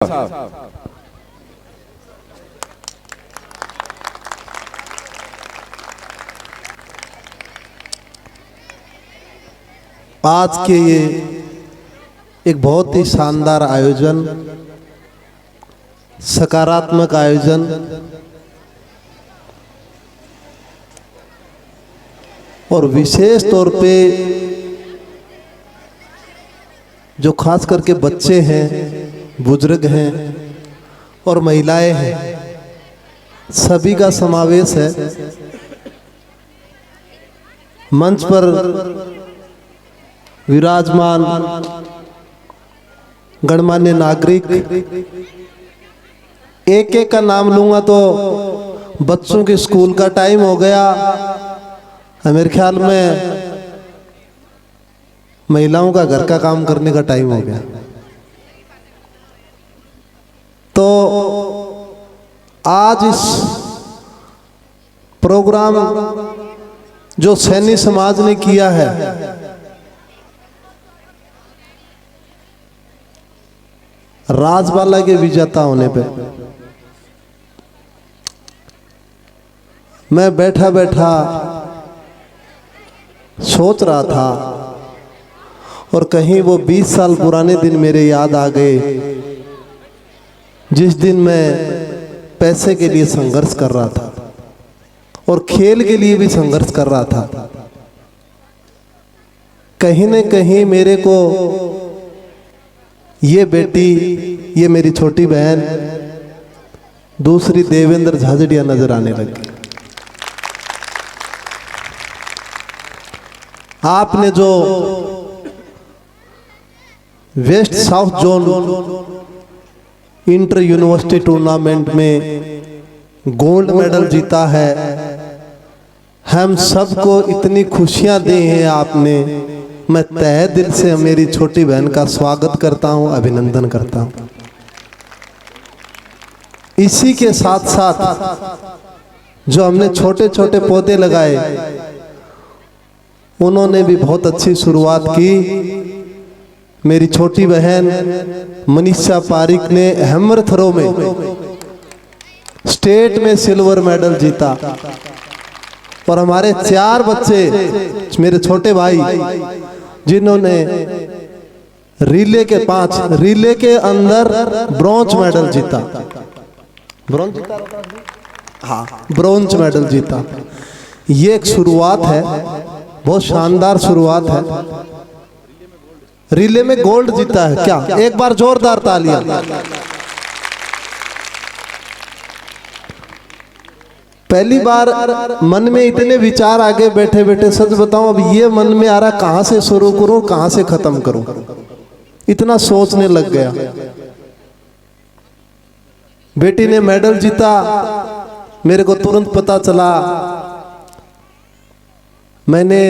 आज के ये एक बहुत ही शानदार आयोजन, सकारात्मक आयोजन, और विशेष तौर पे जो खास करके बच्चे हैं, बुजुर्ग हैं और महिलाएं हैं, सभी का समावेश है। मंच पर विराजमान गणमान्य नागरिक, एक एक का नाम लूंगा तो बच्चों के स्कूल का टाइम हो गया। मेरे ख्याल में महिलाओं का घर का काम करने का टाइम हो गया। तो आज इस प्रोग्राम जो सैनी समाज ने किया है, राजबाला के विजेता होने पे मैं बैठा बैठा सोच रहा था और कहीं वो 20 साल पुराने दिन मेरे याद आ गए, जिस दिन मैं पैसे के लिए संघर्ष कर रहा था और खेल के लिए भी संघर्ष कर रहा था। कहीं न कहीं मेरे को ये बेटी, ये मेरी छोटी बहन, दूसरी देवेंद्र झाझड़िया नजर आने लगी। आपने जो west south zone inter university tournament में गोल्ड मेडल जीता है, हम सबको इतनी खुशियां दी हैं आपने। मैं तहे दिल से मेरी छोटी बहन का स्वागत करता हूं, अभिनंदन करता हूं। इसी के साथ साथ जो हमने छोटे छोटे पौधे लगाए, उन्होंने भी बहुत अच्छी शुरुआत की। मेरी छोटी बहन मनीषा पारिक ने हैमर थ्रो में स्टेट में सिल्वर मेडल जीता और हमारे 4 बच्चे, मेरे छोटे भाई, जिन्होंने रिले के 5 रिले के अंदर ब्रॉन्ज मेडल जीता। ब्रॉन्ज जीता, हाँ, ब्रॉन्ज मेडल जीता। ये एक शुरुआत है, बहुत शानदार शुरुआत है। रिले में गोल्ड जीता है क्या? एक बार जोरदार तालियां। पहली बार मन में इतने विचार आगे बैठे बैठे, सच बताऊं, अब ये मन में आ रहा कहां से शुरू करूं, कहां से खत्म करूं, इतना सोचने लग गया। बेटी ने मेडल जीता, मेरे को तुरंत पता चला। मैंने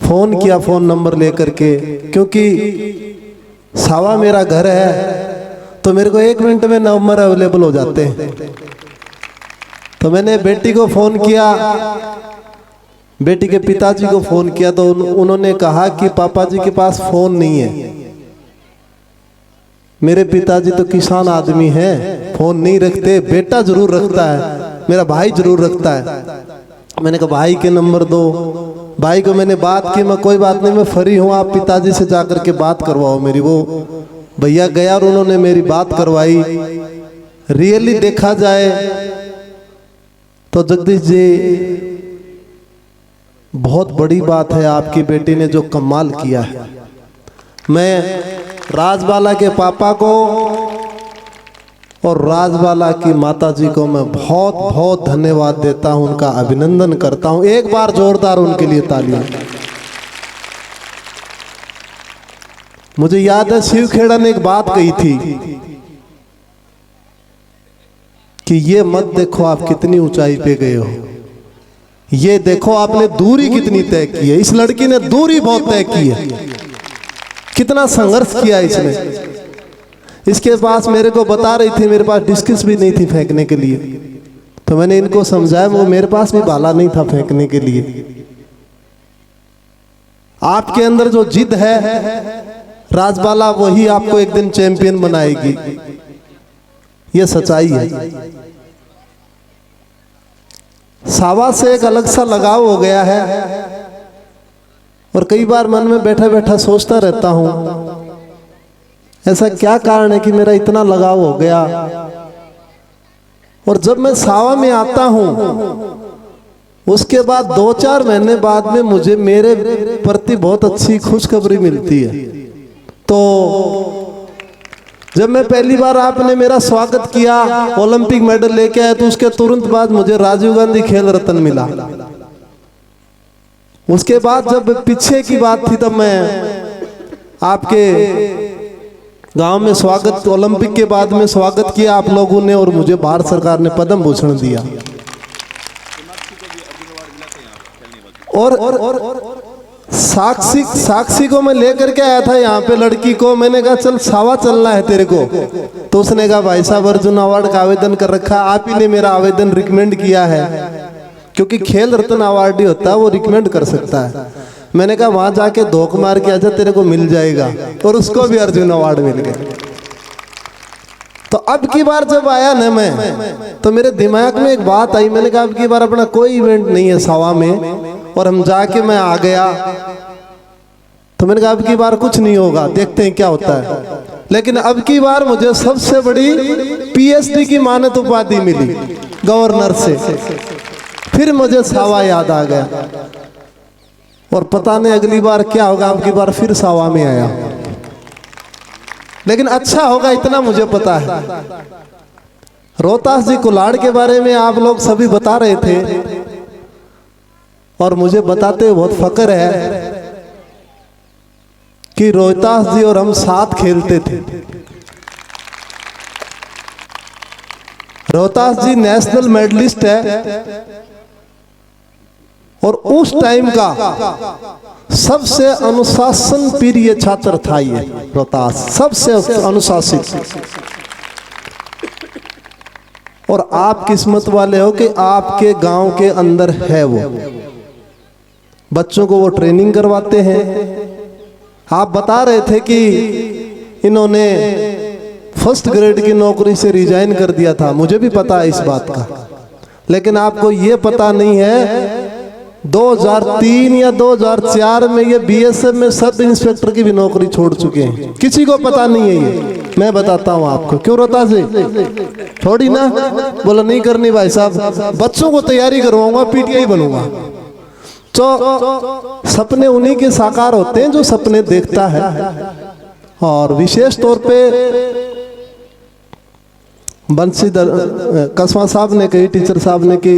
फोन किया, फोन नंबर लेकर के, क्योंकि सावा मेरा घर है तो मेरे को 1 मिनट में नंबर अवेलेबल हो जाते हैं। तो मैंने बेटी को फोन किया, बेटी के पिताजी को फोन किया, तो उन्होंने कहा कि पापा जी के पास फोन नहीं है। मेरे पिताजी तो किसान आदमी हैं, फोन नहीं रखते। बेटा जरूर रखता है, मेरा भाई जरूर रखता है। मैंने कहा भाई के नंबर दो। भाई को मैंने बात की, मैं कोई बात नहीं, मैं फ्री हूँ, आप पिताजी से जाकर के बात करवाओ मेरी। वो भैया गया और उन्होंने मेरी बात करवाई। रियली देखा जाए तो जगदीश जी, बहुत बड़ी बात है आपकी बेटी ने जो कमाल किया है। मैं राजबाला के पापा को और राजबाला की माताजी को मैं बहुत बहुत धन्यवाद देता हूं, उनका अभिनंदन करता हूं। एक बार जोरदार उनके लिए तालियां। मुझे याद है शिव खेड़ा ने एक बात कही थी कि ये मत देखो आप कितनी ऊंचाई पे गए हो, ये देखो आपने दूरी कितनी तय की है। इस लड़की ने दूरी बहुत तय की है, कितना संघर्ष किया इसने। इसके पास मेरे को बता रही थी, मेरे पास डिस्कस भी नहीं थी फेंकने के लिए, तो मैंने इनको समझाया, वो मेरे पास भी भाला नहीं था फेंकने के लिए। आपके अंदर जो जिद है, राजबाला वही आपको एक दिन चैंपियन बनाएगी। ये सच्चाई है। सावा से एक अलग सा लगाव हो गया है और कई बार मन में बैठा बैठा सोचता रहता हूं, ऐसा क्या कारण है कि मेरा इतना लगाव हो गया। और जब मैं सावा में आता हूं उसके बाद 2-4 महीने बाद में मुझे मेरे प्रति बहुत अच्छी खुशखबरी मिलती है। तो जब मैं पहली बार आपने मेरा स्वागत किया, ओलंपिक मेडल लेके आए, तो उसके तुरंत बाद मुझे राजीव गांधी खेल रत्न मिला। उसके बाद जब पीछे की बात थी तब मैं आपके गांव में स्वागत, ओलंपिक के बाद में स्वागत किया आप लोगों ने और मुझे भारत सरकार ने पद्म भूषण दिया। और साक्षी को मैं लेकर के आया था यहाँ पे, लड़की को मैंने कहा चल सावा चलना है तेरे को। तो उसने कहा भाई साहब अर्जुन अवार्ड का आवेदन कर रखा, आप ही ने मेरा आवेदन रिकमेंड किया है, क्योंकि खेल रत्न अवार्ड ही होता है वो रिकमेंड कर सकता है। मैंने कहा वहां जाके धोख मार के आजा, तेरे को मिल जाएगा। और उसको भी अर्जुन अवार्ड मिल गया। तो अब की बार जब आया ना मैं, तो मेरे दिमाग में एक बात आई। मैंने कहा अब की बार अपना कोई इवेंट नहीं है सावा में, और हम जाके मैं आ गया। तो मैंने कहा अब की बार कुछ नहीं होगा, देखते हैं क्या होता है। लेकिन अब की बार मुझे सबसे बड़ी पीएचडी की मानद उपाधि मिली गवर्नर से। फिर मुझे सावा याद आ गया और पता नहीं अगली बार क्या होगा। अब की बार फिर सावा में आया, लेकिन अच्छा होगा इतना मुझे पता है। रोहतास जी कुल्हाड़ के बारे में आप लोग सभी बता रहे थे और मुझे बताते हुए बहुत फक्र है कि रोहतास जी और हम साथ खेलते थे। रोहतास जी नेशनल मेडलिस्ट है और उस टाइम का सबसे अनुशासन प्रिय छात्र था ये रोहतास, सबसे अनुशासित। और आप किस्मत वाले हो कि आपके गांव के अंदर है वो। बच्चों को वो ट्रेनिंग करवाते हैं। आप बता रहे थे कि इन्होंने फर्स्ट ग्रेड की नौकरी से रिजाइन कर दिया था, मुझे भी पता है इस बात का। लेकिन आपको ये पता नहीं है 2003 या 2004 में ये बीएसएफ में सब इंस्पेक्टर की भी नौकरी छोड़ चुके हैं। किसी को पता नहीं है ये, मैं बताता हूँ आपको। क्यों रोता से थोड़ी ना बोला नहीं करनी भाई साहब, बच्चों को तैयारी करवाऊंगा, पीटीआई बनूंगा। तो सपने उन्हीं के साकार होते हैं जो सपने देखता है। और विशेष तौर पे बंशीधर कसवा साहब ने कही, टीचर साहब ने कि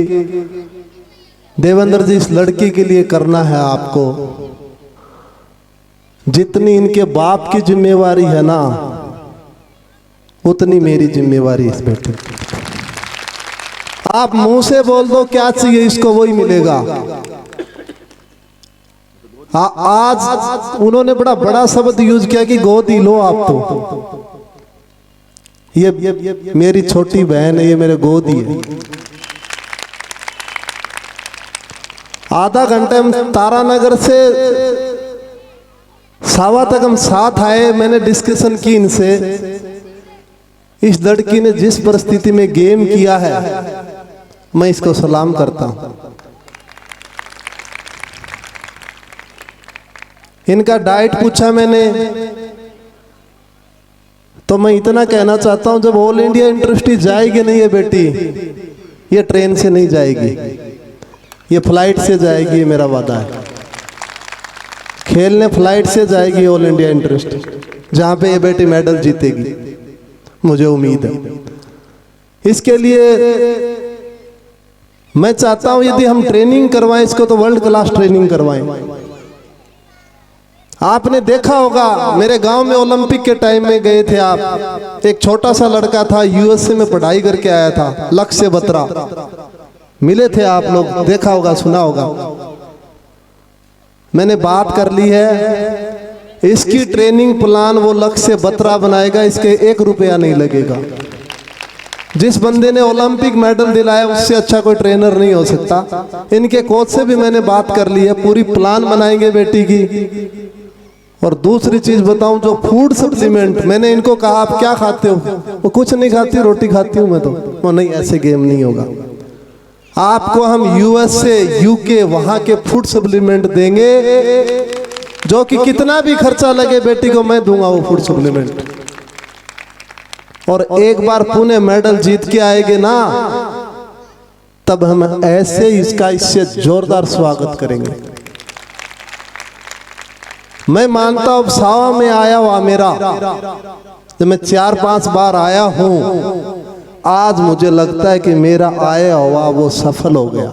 देवेंद्र जी इस लड़की के लिए करना है आपको, जितनी इनके बाप की जिम्मेवारी है ना उतनी मेरी जिम्मेवारी इस बेटे। आप मुंह से बोल दो क्या चाहिए इसको वही मिलेगा। आज उन्होंने बड़ा शब्द यूज किया कि गोदी लो आप। तो ये मेरी छोटी बहन है, ये मेरे गोदी है। आधा घंटे हम तारानगर से सावा तक हम साथ आए। मैंने डिस्कशन की इनसे। इस लड़की ने जिस परिस्थिति में गेम किया है मैं इसको सलाम करता हूं। इनका डाइट पूछा मैंने तो मैं इतना कहना चाहता हूं, जब ऑल इंडिया इंटरस्टी जाएगी नहीं है बेटी, ये ट्रेन से नहीं जाएगी, ये फ्लाइट से जाएगी, ये मेरा वादा है। खेलने फ्लाइट से जाएगी ऑल इंडिया इंटरस्टी, जहां पे ये बेटी मेडल जीतेगी, मुझे उम्मीद है। इसके लिए मैं चाहता हूं यदि हम ट्रेनिंग करवाएं इसको तो वर्ल्ड क्लास ट्रेनिंग करवाएं। आपने देखा होगा मेरे गांव में ओलंपिक के टाइम में गए थे आप, एक छोटा सा लड़का था यूएसए में पढ़ाई करके आया था, लक्ष्य बत्रा, मिले थे आप लोग, देखा होगा सुना होगा। मैंने बात कर ली है, इसकी ट्रेनिंग प्लान वो लक्ष्य बत्रा बनाएगा, इसके 1 रुपया नहीं लगेगा। जिस बंदे ने ओलंपिक मेडल दिलाया उससे अच्छा कोई ट्रेनर नहीं हो सकता। इनके कोच से भी मैंने बात कर ली है, पूरी प्लान बनाएंगे बेटी की और दूसरी चीज बताऊं, जो फूड सप्लीमेंट, मैंने इनको कहा आप क्या खाते हो, वो कुछ नहीं खाती, रोटी खाती हूं मैं तो। वो नहीं, ऐसे गेम नहीं होगा। आपको हम यूएसए यूके वहां के फूड सप्लीमेंट देंगे, जो कि कितना भी खर्चा लगे बेटी को मैं दूंगा वो फूड सप्लीमेंट। और एक बार पुणे मेडल जीत के आएंगे ना, तब हम ऐसे इसका इससे जोरदार स्वागत करेंगे। मैं मानता हूं सावा में आया हुआ मेरा, जब मैं 4-5 बार आया हूं, आज मुझे लगता है कि मेरा आया हुआ वो सफल हो गया,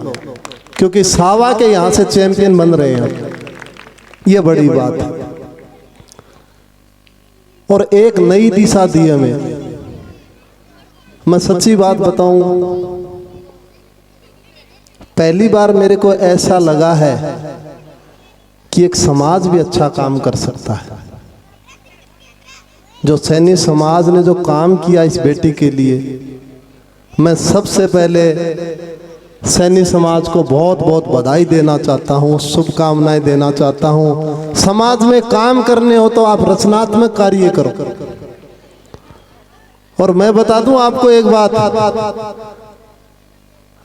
क्योंकि सावा के यहां से चैंपियन बन रहे हैं। ये बड़ी बात है और एक नई दिशा दी हमें। मैं सच्ची बात बताऊं, पहली बार मेरे को ऐसा लगा है कि एक समाज भी अच्छा काम कर सकता है। जो सैनी समाज ने जो काम किया इस बेटी के लिए, मैं सबसे पहले सैनी समाज को बहुत बहुत बधाई देना चाहता हूँ, शुभकामनाएं देना चाहता हूँ। समाज में काम करने हो तो आप रचनात्मक कार्य करो। और मैं बता दूं आपको एक बात,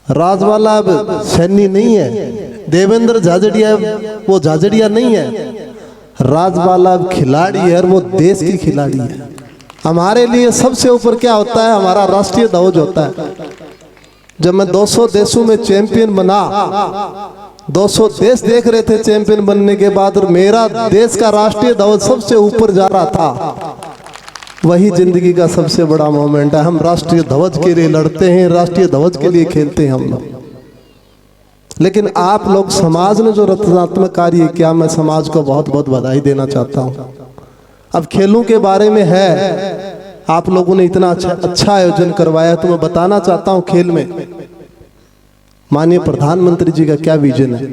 राजवाला अब सैनी नहीं है, देवेंद्र झाझड़िया वो झाझड़िया नहीं है, राजवाला अब खिलाड़ी है और वो देश की खिलाड़ी है। हमारे लिए सबसे ऊपर क्या होता है, हमारा राष्ट्रीय ध्वज होता है। जब मैं 200 देशों में चैंपियन बना, 200 देश देख रहे थे चैंपियन बनने के बाद, और मेरा देश का राष्ट्रीय ध्वज सबसे ऊपर जा रहा था। वही जिंदगी का सबसे बड़ा मोमेंट है। हम राष्ट्रीय ध्वज के लिए लड़ते हैं, राष्ट्रीय ध्वज के लिए खेलते हैं हम लोग। लेकिन आप लोग, समाज ने जो रचनात्मक कार्य किया, मैं समाज को बहुत बहुत बधाई देना चाहता हूँ। अब खेलों के बारे में है, आप लोगों ने इतना अच्छा आयोजन करवाया, तो मैं बताना चाहता हूँ खेल में माननीय प्रधानमंत्री जी का क्या विजन है।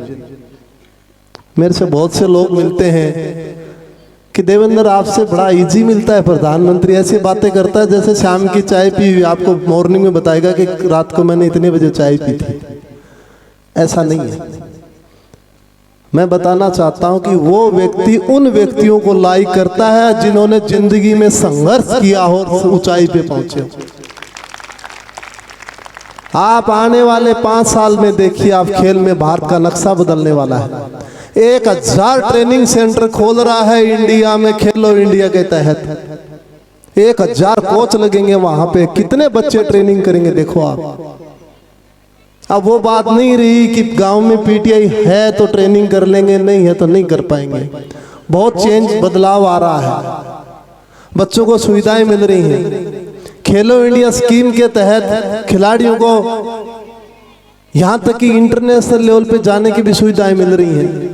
मेरे से बहुत से लोग मिलते हैं कि देवेंद्र आपसे बड़ा इजी मिलता है, प्रधानमंत्री ऐसी बातें करता है जैसे शाम की चाय पी हुई, आपको मॉर्निंग में बताएगा कि रात को मैंने इतने बजे चाय पी थी। ऐसा नहीं है। मैं बताना चाहता हूं कि वो व्यक्ति उन व्यक्तियों को लाइक करता है जिन्होंने जिंदगी में संघर्ष किया हो, ऊंचाई पे पहुंचे हो। आप आने वाले 5 साल में देखिए, आप खेल में भारत का नक्शा बदलने वाला है। 1000 ट्रेनिंग सेंटर खोल रहा है इंडिया में, खेलो इंडिया के तहत 1000 कोच लगेंगे वहां पे। कितने बच्चे ट्रेनिंग करेंगे देखो आप। अब वो बात नहीं रही कि गांव में पीटीआई है तो ट्रेनिंग कर लेंगे, नहीं है तो नहीं कर पाएंगे। बहुत चेंज, बदलाव आ रहा है। बच्चों को सुविधाएं मिल रही हैं। खेलो इंडिया स्कीम के तहत खिलाड़ियों को यहां तक कि इंटरनेशनल लेवल पे जाने की भी सुविधाएं मिल रही हैं।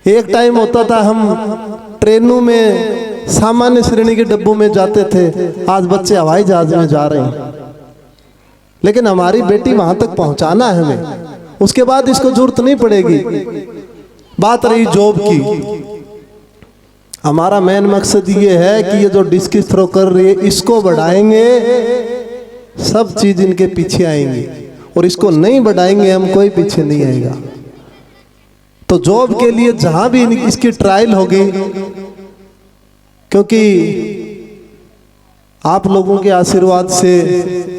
एक टाइम होता था हम ट्रेनों में सामान्य श्रेणी के डब्बों में जाते थे, आज बच्चे हवाई जहाज में जा रहे हैं। लेकिन हमारी बेटी वहां तक पहुंचाना है हमें, उसके बाद इसको जरूरत नहीं पड़ेगी। बात रही जॉब की, हमारा मेन मकसद ये है कि ये जो डिस्कस थ्रो कर रही है इसको बढ़ाएंगे, सब चीज इनके पीछे आएंगी, और इसको नहीं बढ़ाएंगे हम, कोई पीछे नहीं आएगा। तो जॉब के लिए जहां भी इसकी ट्रायल होगी, क्योंकि आप लोगों के आशीर्वाद से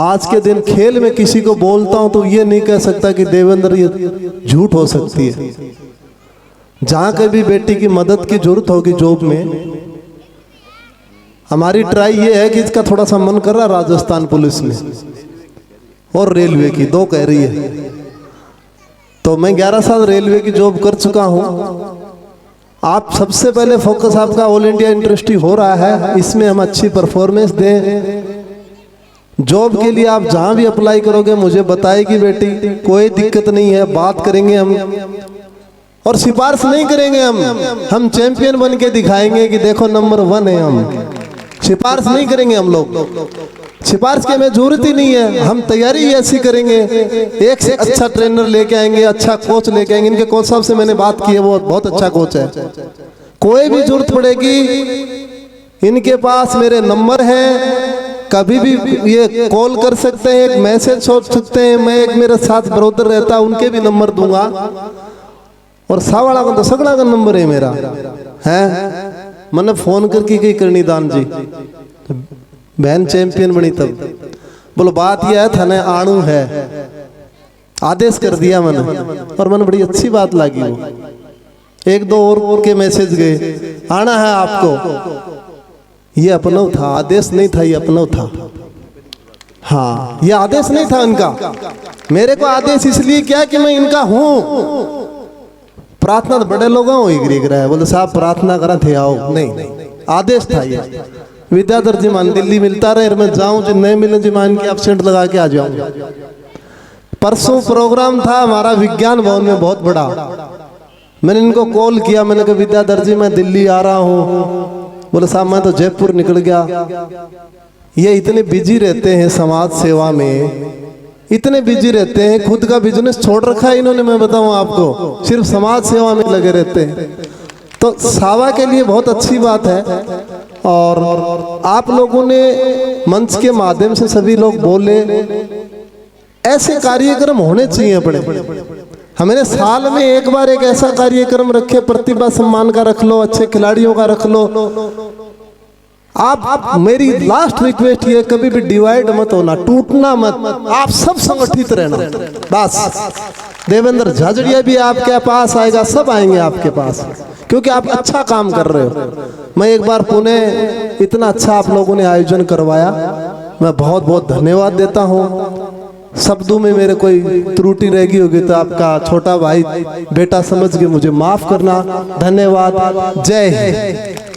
आज के दिन खेल में किसी को बोलता हूं तो ये नहीं कह सकता कि देवेंद्र ये झूठ हो सकती है। जहां कभी बेटी की मदद की जरूरत होगी जॉब में, हमारी ट्राई ये है कि इसका थोड़ा सा मन कर रहा राजस्थान पुलिस में और रेलवे की, 2 कह रही है। तो मैं 11 साल रेलवे की जॉब कर चुका हूं। आप सबसे पहले फोकस आपका ऑल इंडिया इंडस्ट्री हो रहा है, इसमें हम अच्छी परफॉर्मेंस दें। जॉब के लिए आप जहां भी अप्लाई करोगे मुझे बताएगी बेटी, कोई दिक्कत नहीं है, बात करेंगे हम, और सिफारिश नहीं करेंगे हम चैंपियन बन के दिखाएंगे कि देखो नंबर 1 है हम। सिफारिश नहीं करेंगे हम लोग, सिफारिश की हमें जरूरत ही नहीं है। हम तैयारी ऐसी करेंगे, एक से अच्छा ट्रेनर लेके आएंगे, अच्छा कोच लेके आएंगे। इनके कोच साहब से मैंने बात की है, वो बहुत अच्छा कोच है। कोई भी जरूरत पड़ेगी इनके पास मेरे नंबर है, कभी भी ये कॉल कर सकते हैं, एक मैसेज छोड़ सकते हैं। मैं एक मेरे साथ ब्रदर रहता, उनके भी नंबर दूंगा, और सावाड़ा का तो सगड़ा का नंबर है मेरा। हैं मैंने फोन करके कही करनी दान जी बहन चैंपियन बनी तब बोलो बात यह है थाने आणु है आदेश कर दिया मैंने और मैंने बड़ी अच्छी बात लगी वो एक दो और के मैसेज गए आना है आपको ये अपनव था आदेश नहीं था ये अपनव था हाँ ये आदेश नहीं था इनका मेरे को आदेश इसलिए क्या कि मैं इनका हूं प्रार्थना तो बड़े लोगों है बोले साहब प्रार्थना करा थे आओ नहीं आदेश था ये विद्याधर जी मान दिल्ली मिलता रहे मैं जाऊं जो नहीं मिले जी मान की एब्सेंट लगा के आ जाऊं परसों प्रोग्राम था हमारा विज्ञान भवन में बहुत बड़ा मैंने इनको कॉल किया मैंने कहा विद्याधर जी मैं दिल्ली आ रहा हूं बोले साहब मैं तो जयपुर निकल गया ये इतने बिजी रहते हैं समाज सेवा में इतने बिजी रहते हैं खुद का बिजनेस छोड़ रखा है इन्होंने मैं बताऊं आपको सिर्फ समाज सेवा में लगे रहते हैं तो सावा के लिए बहुत अच्छी बात है और आप लोगों ने मंच के माध्यम से सभी लोग बोले ऐसे कार्यक्रम होने चाहिए अपने हमें साल में एक बार एक ऐसा कार्यक्रम रखे प्रतिभा सम्मान का रख लो अच्छे खिलाड़ियों का रख लो आप मेरी लास्ट रिक्वेस्ट ये कभी भी डिवाइड मत होना टूटना मत आप सब संगठित रहना बस देवेंद्र झाझड़िया भी आपके पास आएगा सब आएंगे आपके पास क्योंकि आप अच्छा काम कर रहे हो मैं एक बार पुणे इतना अच्छा आप लोगों ने आयोजन करवाया मैं बहुत बहुत धन्यवाद देता हूँ शब्दों में मेरे कोई त्रुटि रह गई होगी तो आपका छोटा भाई बेटा समझ के मुझे माफ करना धन्यवाद जय हिंद।